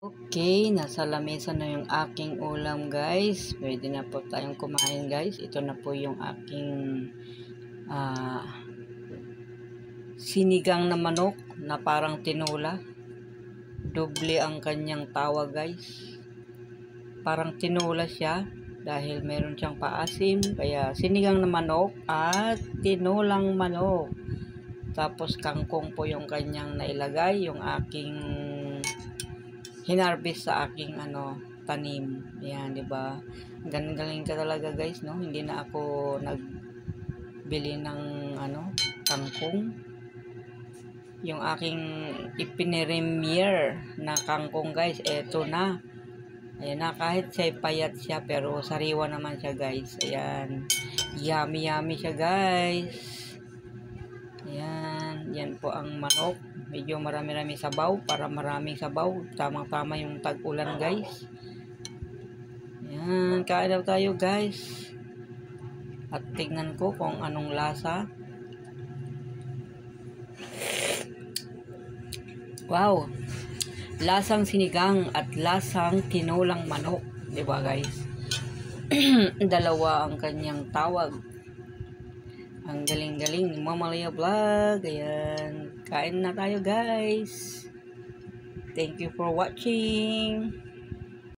Okay, nasa lamesa na yung aking ulam guys. Pwede na po tayong kumain guys. Ito na po yung aking sinigang na manok na parang tinola. Doble ang kanyang tawag guys. Parang tinola siya dahil meron siyang paasim. Kaya sinigang na manok at tinolang manok. Tapos kangkong po yung kanyang nailagay. Yung aking hinarvest sa aking tanim. Yan, 'di ba? Galing ka talaga, guys, no? Hindi na ako nagbili ng kangkong. Yung aking ipiniremier na kangkong, guys, eto na. Ayan na, kahit payat siya, pero sariwa naman siya, guys. Ayan. Yummy siya, guys. Ayan. Yan po ang manok. Medyo marami-rami sabaw para maraming sabaw. Tamang-tama yung tag-ulan, guys. Ayan. Kain daw tayo, guys. At tignan ko kung anong lasa. Wow. Lasang sinigang at lasang tinolang manok. Diba, guys? Dalawa ang kanyang tawag. Ang galing-galing. Mamalaya Vlog. Ayan. Kain na tayo, guys. Thank you for watching.